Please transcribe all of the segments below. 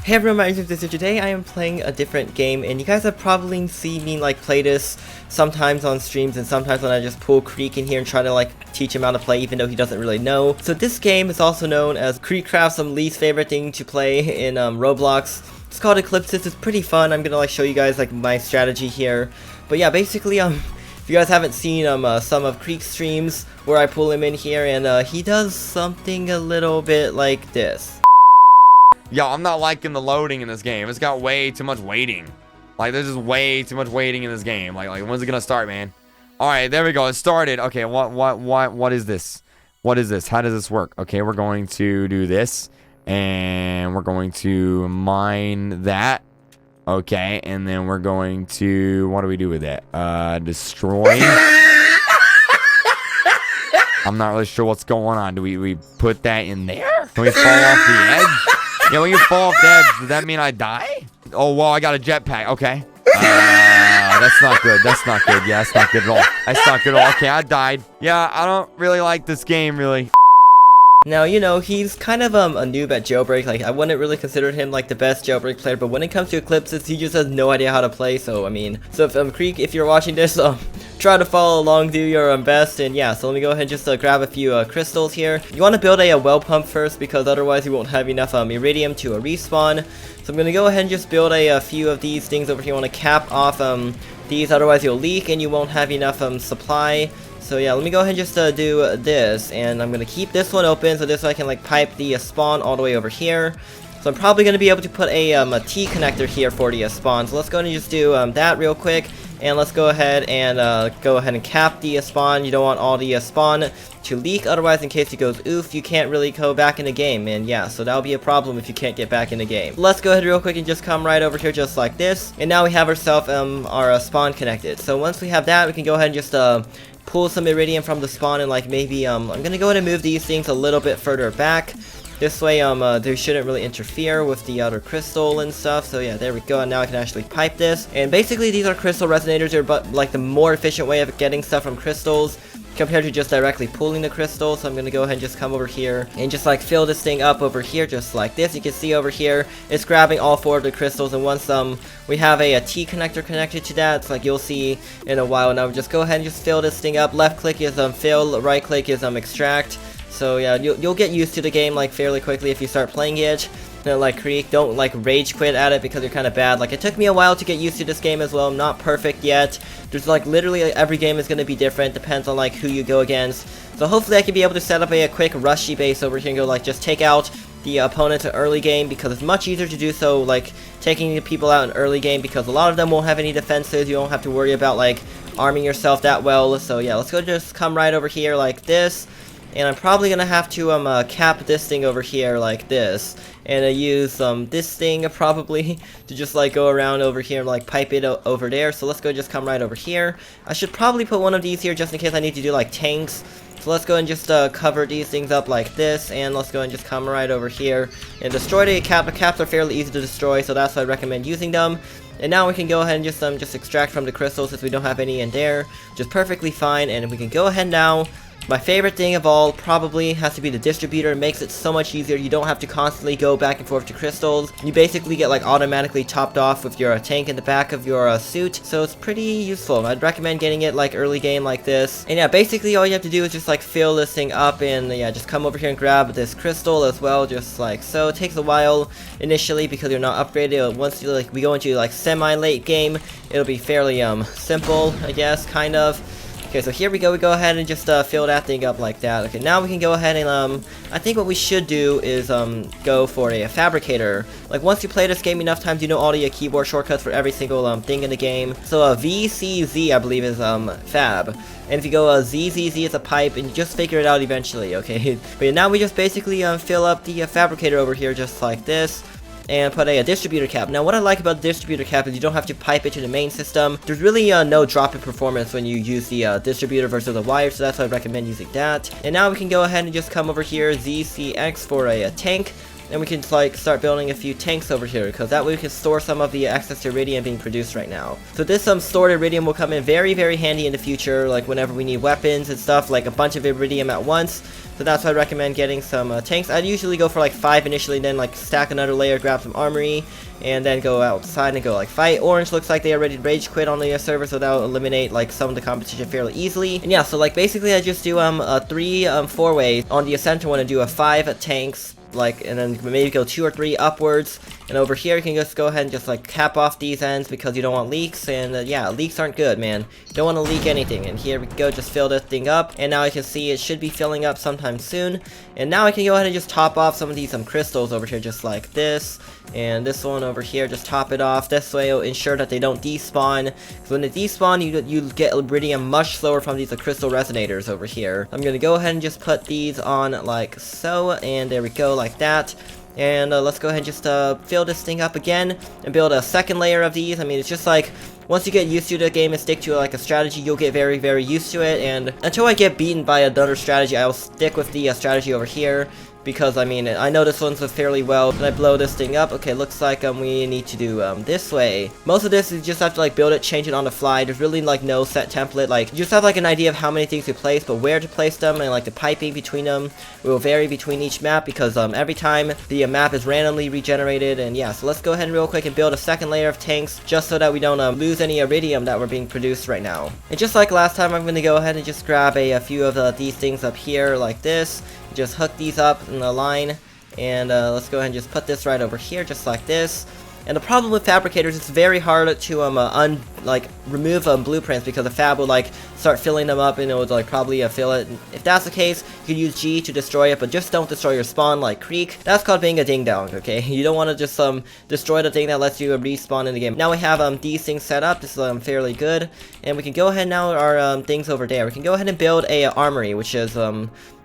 Hey everyone, MyUsernamesThis, so today I am playing a different game, and you guys have probably seen me like play this sometimes on streams and sometimes when I just pull Kreek in here and try to like teach him how to play even though he doesn't really know. So this game is also known as KreekCraft's least favorite thing to play in Roblox. It's called Eclipsis. It's pretty fun. I'm gonna like show you guys like my strategy here. But yeah, basically if you guys haven't seen some of Kreek's streams where I pull him in here and he does something a little bit like this. Yo, I'm not liking the loading in this game. It's got way too much waiting. Like, there's just way too much waiting in this game. Like when's it gonna start, man? All right, there we go. It started. Okay, what is this? What is this? How does this work? Okay, we're going to do this, and we're going to mine that. Okay, and then we're going to, what do we do with that? Destroy. I'm not really sure what's going on. Do we put that in there? Can we fall off the edge? Yeah, when you fall off the edge, does that mean I die? Oh, well, I got a jetpack. Okay. That's not good. That's not good. Yeah, that's not good at all. That's not good at all. Okay, I died. Yeah, I don't really like this game, really. Now, you know, he's kind of a noob at Jailbreak. Like, I wouldn't really consider him like the best Jailbreak player, but when it comes to Eclipsis, he just has no idea how to play. So, I mean, so if Kreek, if you're watching this, try to follow along, do your best, and yeah. So let me go ahead and just grab a few crystals here. You want to build a well pump first because otherwise you won't have enough iridium to respawn. So I'm gonna go ahead and just build a few of these things over here. You want to cap off these, otherwise you'll leak and you won't have enough supply. So yeah, let me go ahead and just do this, and I'm gonna keep this one open so this way I can like pipe the spawn all the way over here. So I'm probably gonna be able to put a T connector here for the spawn. So let's go ahead and just do that real quick, and let's go ahead and cap the spawn. You don't want all the spawn to leak, otherwise in case it goes oof, you can't really go back in the game, and yeah, so that'll be a problem if you can't get back in the game. Let's go ahead real quick and just come right over here just like this, and now we have ourselves our spawn connected. So once we have that, we can go ahead and just pull some iridium from the spawn, and like maybe I'm gonna go ahead and move these things a little bit further back. This way they shouldn't really interfere with the other crystal and stuff. So yeah, there we go, and now I can actually pipe this. And basically these are crystal resonators. They're but like the more efficient way of getting stuff from crystals compared to just directly pulling the crystal. So I'm gonna go ahead and just come over here and just like fill this thing up over here just like this. You can see over here it's grabbing all 4 of the crystals, and once we have a T connector connected to that, it's like you'll see in a while. Now just go ahead and just fill this thing up. Left click is fill, right click is extract. So yeah, you'll get used to the game like fairly quickly if you start playing it. Like Kreek, don't like rage quit at it because you're kind of bad. Like, it took me a while to get used to this game as well. I'm not perfect yet. There's like literally every game is going to be different, depends on like who you go against. So hopefully I can be able to set up a quick rushy base over here and go like just take out the opponents in early game, because it's much easier to do so like taking the people out in early game, because a lot of them won't have any defenses. You don't have to worry about like arming yourself that well. So yeah, let's go just come right over here like this. And I'm probably gonna have to cap this thing over here like this, and use this thing probably to just like go around over here and like pipe it over there. So let's go just come right over here. I should probably put one of these here just in case I need to do like tanks. So let's go and just cover these things up like this, and let's go and just come right over here and destroy the cap. The caps are fairly easy to destroy, so that's why I recommend using them. And now we can go ahead and just extract from the crystals since we don't have any in there, just perfectly fine. And we can go ahead now. My favorite thing of all probably has to be the distributor. It makes it so much easier. You don't have to constantly go back and forth to crystals. You basically get like automatically topped off with your tank in the back of your suit. So it's pretty useful. I'd recommend getting it like early game like this. And yeah, basically all you have to do is just like fill this thing up, and yeah, just come over here and grab this crystal as well, just like so. It takes a while initially because you're not upgraded. Once you like we go into like semi-late game, it'll be fairly simple, I guess, kind of. Okay, so here we go. We go ahead and just fill that thing up like that. Okay, now we can go ahead and I think what we should do is go for a fabricator. Like, once you play this game enough times, you know all the keyboard shortcuts for every single thing in the game. So VCZ I believe is fab, and if you go ZZZ it's a pipe, and you just figure it out eventually. Okay, but yeah, now we just basically fill up the fabricator over here just like this, and put a distributor cap. Now what I like about the distributor cap is you don't have to pipe it to the main system. There's really no drop in performance when you use the distributor versus the wire, so that's why I recommend using that. And now we can go ahead and just come over here, ZCX for a tank. and we can like start building a few tanks over here, because that way we can store some of the excess iridium being produced right now. So this stored iridium will come in very handy in the future, like whenever we need weapons and stuff, like a bunch of iridium at once. So that's why I recommend getting some tanks. I'd usually go for like 5 initially, then like stack another layer, grab some armory, and then go outside and go like fight. Orange looks like they already rage quit on the server, so that'll eliminate like some of the competition fairly easily. And yeah, so like basically I just do a 3 4-way on the center one and do a 5 tanks, like, and then maybe go 2 or 3 upwards. And over here you can just go ahead and just like cap off these ends because you don't want leaks. And yeah, leaks aren't good, man. You don't want to leak anything. And here we go, just fill this thing up, and now you can see it should be filling up sometime soon. And now I can go ahead and just top off some of these crystals over here, just like this, and this one over here, just top it off. This way it'll ensure that they don't despawn, because when they despawn you get iridium much slower from these crystal resonators over here. I'm gonna go ahead and just put these on like so, and there we go, like that. And let's go ahead and just fill this thing up again and build a second layer of these. I mean, it's just like, once you get used to the game and stick to like a strategy, you'll get very used to it. And until I get beaten by another strategy, I will stick with the strategy over here. Because, I mean, I know this one's fairly well. Can I blow this thing up? Okay, looks like we need to do this way. Most of this is just have to like build it, change it on the fly. There's really like no set template. Like, you just have like an idea of how many things to place, but where to place them, and like the piping between them will vary between each map, because every time the map is randomly regenerated. And yeah, so let's go ahead and real quick and build a second layer of tanks, just so that we don't lose any iridium that were being produced right now. And just like last time, I'm going to go ahead and just grab a few of these things up here like this. Just hook these up in a line, and let's go ahead and just put this right over here, just like this. And the problem with fabricators, it's very hard to remove blueprints, because the fab will like start filling them up, and it would like probably fill it. And if that's the case, you can use G to destroy it, but just don't destroy your spawn like Kreek. That's called being a ding dong, okay? You don't want to just destroy the thing that lets you respawn in the game. Now we have these things set up. This is fairly good, and we can go ahead now. Our things over there, we can go ahead and build a armory, which is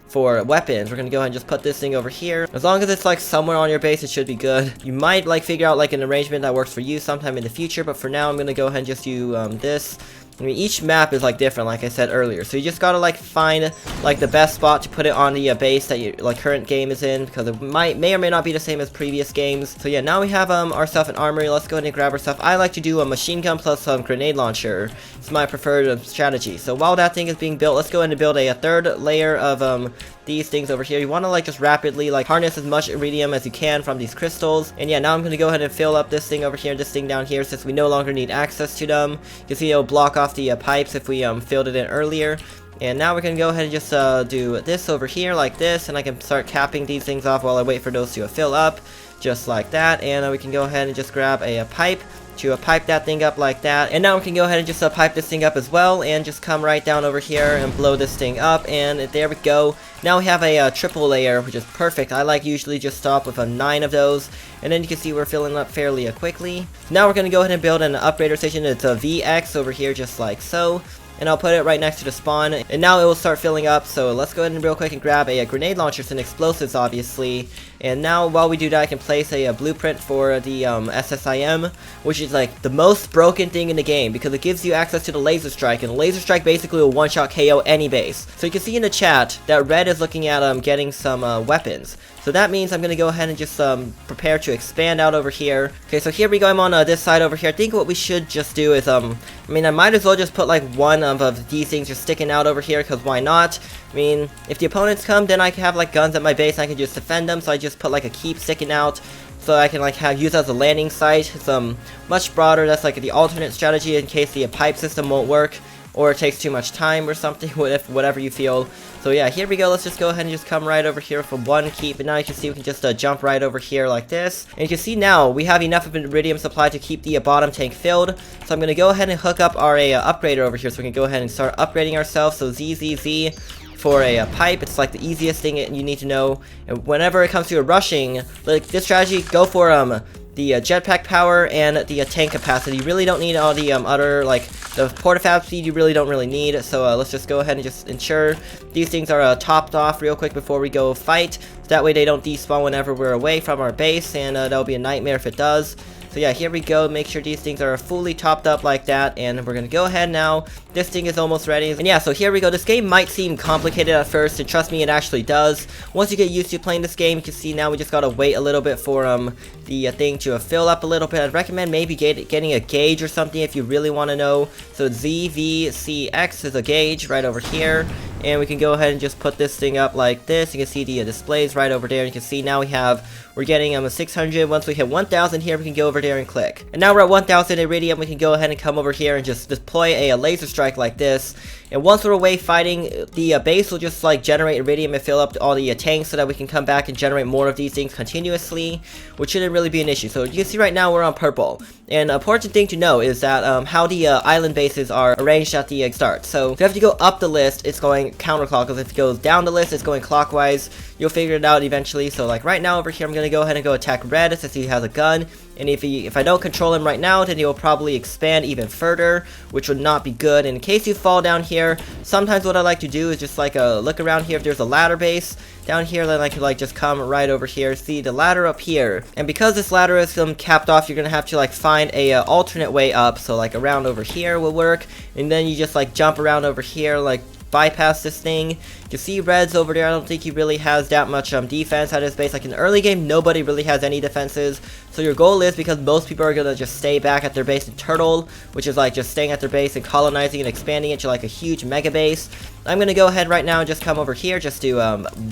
for weapons. We're gonna go ahead and just put this thing over here. As long as it's like somewhere on your base, it should be good. You might like figure out like an arrangement that works for you sometime in the future, but for now I'm gonna go ahead and just do this. I mean, each map is like different, like I said earlier, so you just gotta like find like the best spot to put it on the base that your like current game is in, because it may or may not be the same as previous games. So yeah, now we have ourselves an armory. Let's go ahead and grab ourselves. I like to do a machine gun plus grenade launcher. It's my preferred strategy. So while that thing is being built, let's go ahead and build a third layer of these things over here. You want to like just rapidly like harness as much iridium as you can from these crystals. And yeah, now I'm going to go ahead and fill up this thing over here, this thing down here, since we no longer need access to them. You can see it'll block off the pipes if we filled it in earlier. And now we're going to go ahead and just do this over here like this, and I can start capping these things off while I wait for those to fill up, just like that. And we can go ahead and just grab a pipe to pipe that thing up like that. And now we can go ahead and just pipe this thing up as well, and just come right down over here and blow this thing up, and there we go. Now we have a triple layer, which is perfect. I like usually just stop with 9 of those, and then you can see we're filling up fairly quickly. Now we're going to go ahead and build an upgrader station. It's a VX over here, just like so. And I'll put it right next to the spawn, and now it will start filling up. So let's go ahead and real quick and grab a grenade launcher and explosives, obviously. And now while we do that, I can place a blueprint for the SSIM, which is like the most broken thing in the game, because it gives you access to the laser strike, and the laser strike basically will one-shot KO any base. So you can see in the chat that Red is looking at getting some weapons. So that means I'm going to go ahead and just prepare to expand out over here. Okay, so here we go. I'm on this side over here. I think what we should just do is, I mean, I might as well just put like one of these things just sticking out over here, because why not? I mean, if the opponents come, then I can have like guns at my base, and I can just defend them. So I just put like a keep sticking out, so I can like use as a landing site. It's much broader. That's like the alternate strategy in case the pipe system won't work, or it takes too much time or something, whatever you feel. So yeah, here we go. Let's just go ahead and just come right over here for one keep, and now you can see we can just jump right over here like this. And you can see now we have enough of an iridium supply to keep the bottom tank filled. So I'm going to go ahead and hook up our upgrader over here, so we can go ahead and start upgrading ourselves. So ZZZ for a pipe. It's like the easiest thing you need to know. And whenever it comes to rushing, like this strategy, go for the jetpack power and the tank capacity. You really don't need all the other, like the portafab speed, you really don't really need. So let's just go ahead and just ensure these things are topped off real quick before we go fight. So that way they don't despawn whenever we're away from our base, and that'll be a nightmare if it does. So yeah, here we go. Make sure these things are fully topped up like that, and we're gonna go ahead now. This thing is almost ready. And yeah, so here we go. This game might seem complicated at first, and trust me, it actually does. Once you get used to playing this game, you can see now we just gotta wait a little bit for the thing to fill up a little bit. I'd recommend maybe getting a gauge or something if you really want to know. So ZVCX is a gauge right over here, and we can go ahead and just put this thing up like this. You can see the displays right over there. You can see now we're getting a 600. Once we hit 1000 here, we can go over there and click. And now we're at 1000 iridium. We can go ahead and come over here and just deploy a laser strike like this. And once we're away fighting, the base will just like generate iridium and fill up all the tanks so that we can come back and generate more of these things continuously, which shouldn't really be an issue. So you can see right now we're on purple. And an important thing to know is that how the island bases are arranged at the start. So if you have to go up the list, it's going counterclockwise. If it goes down the list, it's going clockwise. You'll figure it out eventually. So like right now over here, I'm going to go ahead and go attack red since he has a gun. And if I don't control him right now, then he will probably expand even further, which would not be good. And in case you fall down here, sometimes what I like to do is just like look around here if there's a ladder base down here, then I could like just come right over here, see the ladder up here. And because this ladder is capped off, you're gonna have to like find a alternate way up. So like around over here will work, and then you just like jump around over here, like bypass this thing. You see Red's over there. I don't think he really has that much defense at his base. Like in the early game, nobody really has any defenses. So your goal is, because most people are gonna just stay back at their base and turtle, which is like just staying at their base and colonizing and expanding it to like a huge mega base. I'm gonna go ahead right now and just come over here, just do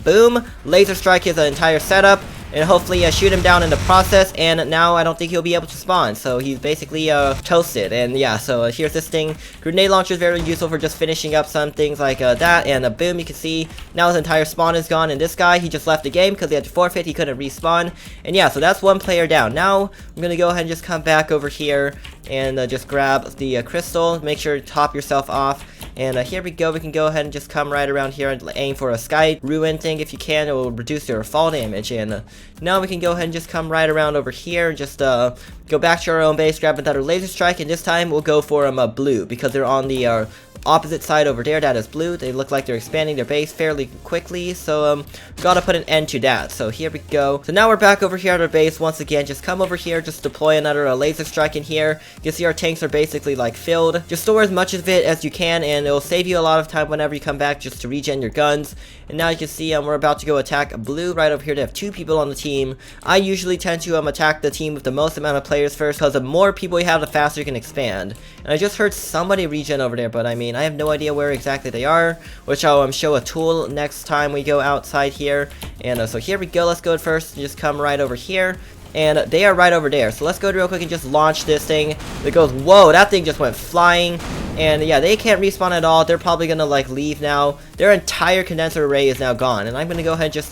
boom, laser strike his entire setup, and hopefully shoot him down in the process. And now I don't think he'll be able to spawn, so he's basically toasted. And yeah, so here's this thing. Grenade launcher is very useful for just finishing up some things like that. And boom, you can see now his entire spawn is gone. And this guy, he just left the game because he had to forfeit. He couldn't respawn. And yeah, so that's one player down. Now I'm gonna go ahead and just come back over here and just grab the crystal. Make sure to top yourself off. And here we go. We can go ahead and just come right around here and aim for a sky ruin thing if you can. It will reduce your fall damage. And now we can go ahead and just come right around over here and just go back to our own base, grab another laser strike, and this time we'll go for blue because they're on the opposite side over there. That is blue. They look like they're expanding their base fairly quickly, so gotta put an end to that. So here we go. So now we're back over here at our base once again. Just come over here, just deploy another laser strike in here. You can see our tanks are basically like filled. Just store as much of it as you can, and it'll save you a lot of time whenever you come back just to regen your guns. And now you can see we're about to go attack blue right over here. They have 2 people on the team. I usually tend to attack the team with the most amount of players first, because the more people you have, the faster you can expand. And I just heard somebody regen over there, but I mean, I have no idea where exactly they are, which I'll show a tool next time we go outside here. And so here we go. Let's go first and just come right over here. And they are right over there. So let's go real quick and just launch this thing. It goes, whoa, that thing just went flying. And yeah, they can't respawn at all. They're probably gonna like leave now. Their entire condenser array is now gone. And I'm gonna go ahead and just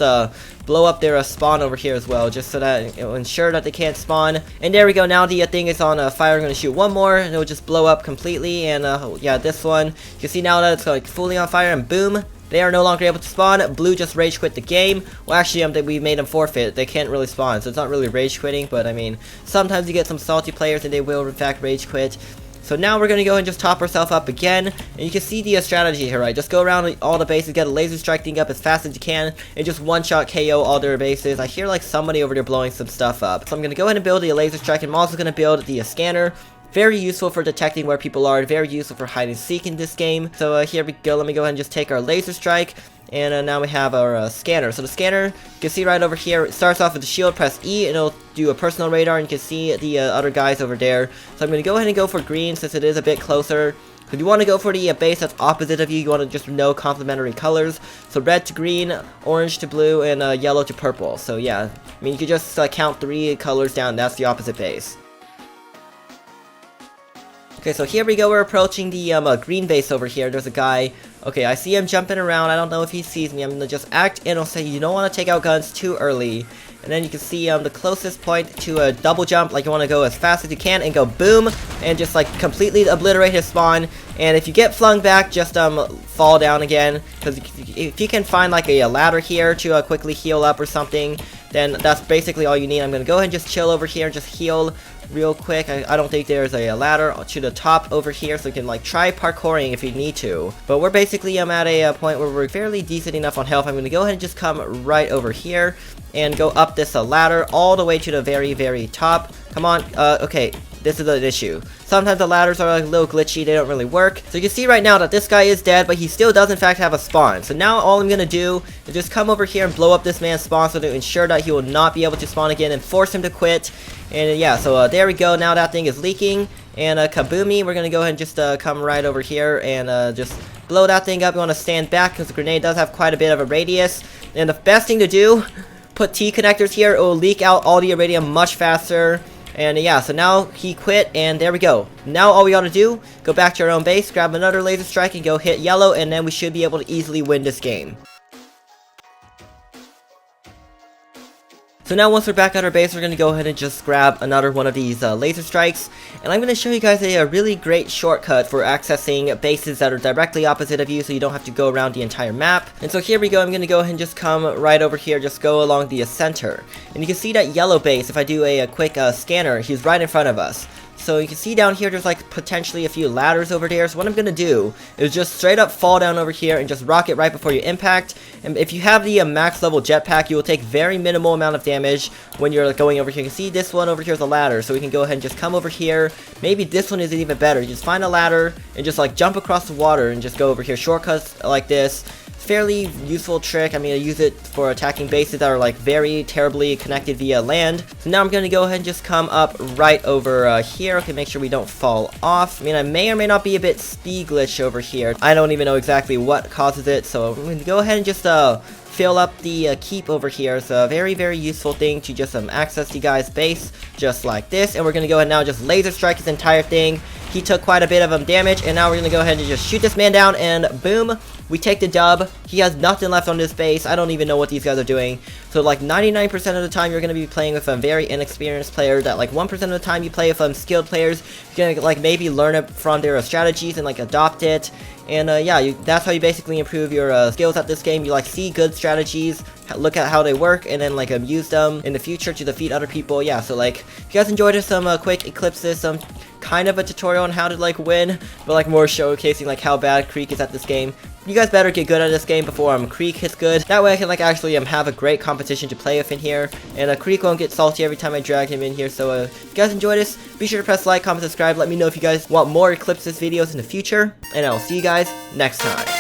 blow up their spawn over here as well, just so that it will ensure that they can't spawn. And there we go. Now the thing is on fire. I'm gonna shoot one more, and it will just blow up completely. And yeah, this one, you can see now that it's like fully on fire, and boom. They are no longer able to spawn. Blue just rage quit the game. Well, actually, we made them forfeit. They can't really spawn, so it's not really rage quitting. But I mean, sometimes you get some salty players, and they will in fact rage quit. So now we're gonna go and just top ourselves up again, and you can see the strategy here, right? Just go around all the bases, get a laser strike thing up as fast as you can, and just one-shot KO all their bases. I hear like somebody over there blowing some stuff up, so I'm gonna go ahead and build the laser strike. And I'm also gonna build the scanner. Very useful for detecting where people are, very useful for hide and seek in this game. So here we go. Let me go ahead and just take our laser strike. And now we have our scanner. So the scanner, you can see right over here, it starts off with the shield. Press E and it'll do a personal radar, and you can see the other guys over there. So I'm going to go ahead and go for green since it is a bit closer. If you want to go for the base that's opposite of you, you want to just know complementary colors. So red to green, orange to blue, and yellow to purple. So yeah, I mean, you could just count 3 colors down. That's the opposite base. Okay, so here we go. We're approaching the green base over here. There's a guy. Okay, I see him jumping around. I don't know if he sees me. I'm going to just act in. I'll say you don't want to take out guns too early. And then you can see the closest point to a double jump. Like, you want to go as fast as you can and go boom. And just like completely obliterate his spawn. And if you get flung back, just fall down again. Because if you can find like a ladder here to quickly heal up or something, then that's basically all you need. I'm gonna go ahead and just chill over here and just heal real quick. I don't think there's a ladder to the top over here, so you can like try parkouring if you need to. But we're basically at a point where we're fairly decent enough on health. I'm gonna go ahead and just come right over here and go up this ladder all the way to the very top. Come on. Okay, this is an issue. Sometimes the ladders are like a little glitchy, they don't really work. So you can see right now that this guy is dead, but he still does in fact have a spawn. So now all I'm gonna do is just come over here and blow up this man's spawn so to ensure that he will not be able to spawn again and force him to quit. And yeah, so there we go. Now that thing is leaking. And kaboomy, we're gonna go ahead and just come right over here and just blow that thing up. You wanna stand back because the grenade does have quite a bit of a radius. And the best thing to do, put T connectors here. It will leak out all the iridium much faster. And yeah, so now he quit, and there we go. Now all we gotta do, go back to our own base, grab another laser strike, and go hit yellow, and then we should be able to easily win this game. So now once we're back at our base, we're going to go ahead and just grab another one of these laser strikes. And I'm going to show you guys a really great shortcut for accessing bases that are directly opposite of you, so you don't have to go around the entire map. And so here we go. I'm going to go ahead and just come right over here, just go along the center. And you can see that yellow base, if I do a quick scanner, he's right in front of us. So you can see down here there's like potentially a few ladders over there. So what I'm going to do is just straight up fall down over here and just rocket right before you impact. And if you have the max level jetpack, you will take very minimal amount of damage when you're going over here. You can see this one over here is a ladder. So we can go ahead and just come over here. Maybe this one is even better. You just find a ladder and just like jump across the water and just go over here. Shortcuts like this. Fairly useful trick. I mean, I use it for attacking bases that are like very terribly connected via land. So now I'm going to go ahead and just come up right over here. Okay, make sure we don't fall off. I mean, I may or may not be a bit speed glitch over here. I don't even know exactly what causes it. So I'm going to go ahead and just fill up the keep over here. It's a very useful thing to just access the guy's base just like this. And we're going to go ahead now and just laser strike his entire thing. He took quite a bit of damage, and now we're going to go ahead and just shoot this man down, and boom, we take the dub. He has nothing left on this base. I don't even know what these guys are doing. So like 99% of the time you're going to be playing with a very inexperienced player. That like 1% of the time you play with skilled players. You're going to like maybe learn it from their strategies and like adopt it. And yeah, that's how you basically improve your skills at this game. You like see good strategies, look at how they work, and then like use them in the future to defeat other people. Yeah, so like if you guys enjoyed this, some quick Eclipsis, some kind of a tutorial on how to like win, but like more showcasing like how bad Kreek is at this game. You guys better get good at this game before Kreek hits good. That way I can like actually have a great competition to play with in here, and Kreek won't get salty every time I drag him in here. So if you guys enjoyed this, be sure to press like, comment, subscribe. Let me know if you guys want more Eclipsis videos in the future, and I'll see you guys next time.